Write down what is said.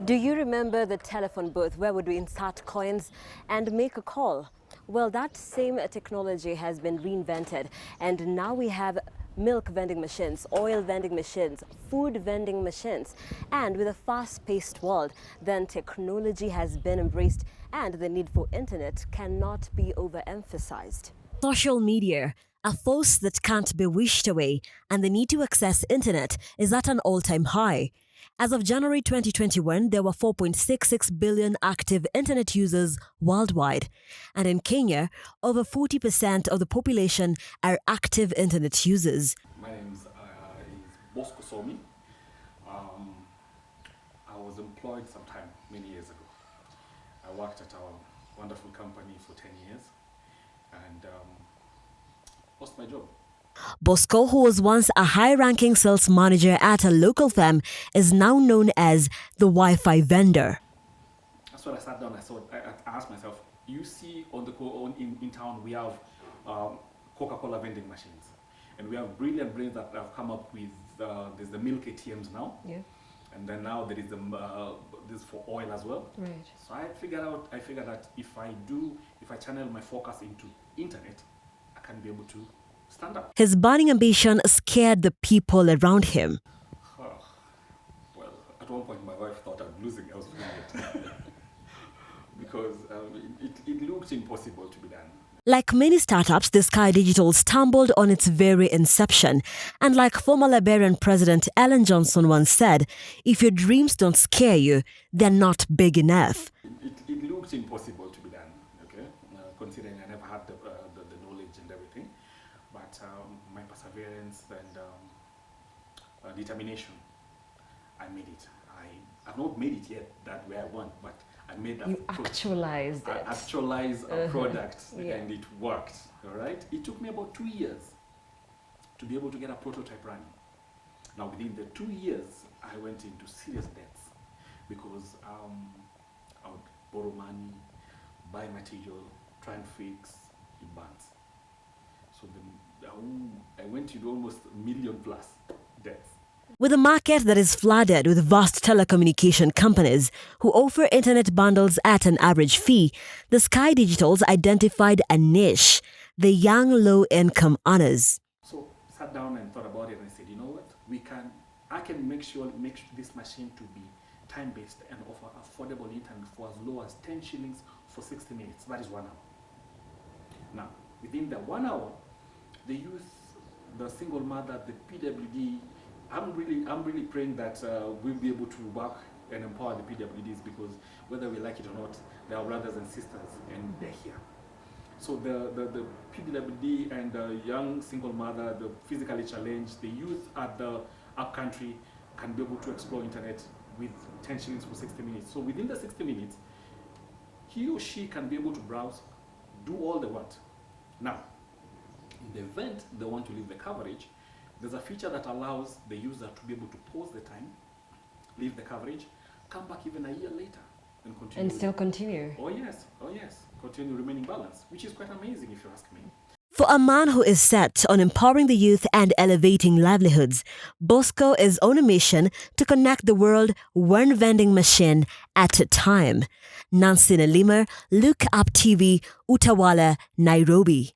Do you remember the telephone booth where would we insert coins and make a call? Well, that same technology has been reinvented, and now we have milk vending machines, oil vending machines, food vending machines. And with a fast-paced world, then technology has been embraced and the need for internet cannot be overemphasized. Social media, a force that can't be wished away, and the need to access internet is at an all-time high. As of January 2021, there were 4.66 billion active internet users worldwide. And in Kenya, over 40% of the population are active internet users. My name is Bosco Somi. I was employed sometime many years ago. I worked at a wonderful company for 10 years and lost my job. Bosco, who was once a high-ranking sales manager at a local firm, is now known as the Wi-Fi vendor. That's when I sat down. I asked myself, you see in town we have Coca-Cola vending machines. And we have brilliant brains that have come up with, there's the milk ATMs now. Yeah. And then now there is this for oil as well. Right. So I figured that if I channel my focus into internet, I can be able to stand up. His burning ambition scared the people around him. Well, at one point my wife thought I was doing it. Because it looked impossible to be done. Like many startups, the Sky Digital stumbled on its very inception. And like former Liberian President Ellen Johnson once said, if your dreams don't scare you, they're not big enough. It looked impossible to be done, okay? Considering I never had the knowledge and everything. But my perseverance and determination, I made it. I've not made it yet that way I want, but I made that. You actualized it. I actualized a product and it worked, all right? It took me about 2 years to be able to get a prototype running. Now within the 2 years, I went into serious debts because I would borrow money, buy material, try and fix, it burns. So I went into almost $1 million plus debts. With a market that is flooded with vast telecommunication companies who offer internet bundles at an average fee, the Sky Digitals identified a niche, the young low-income earners. So sat down and thought about it and said, you know what, I can make this machine to be time-based and offer affordable internet for as low as 10 shillings for 60 minutes. That is 1 hour. Now, within the 1 hour, the youth, the single mother, the PWD, I'm really praying that we'll be able to work and empower the PWDs, because whether we like it or not, they are brothers and sisters and they're here. So the PWD and the young single mother, the physically challenged, the youth at the upcountry can be able to explore internet with 10 shillings for 60 minutes. So within the 60 minutes, he or she can be able to browse, do all they want. Now, in the event they want to leave the coverage, there's a feature that allows the user to be able to pause the time, leave the coverage, come back even a year later and continue. And still continue. Oh yes, continue remaining balance, which is quite amazing if you ask me. For a man who is set on empowering the youth and elevating livelihoods, Bosco is on a mission to connect the world one vending machine at a time. Nancy Nalima, Look Up TV, Utawala, Nairobi.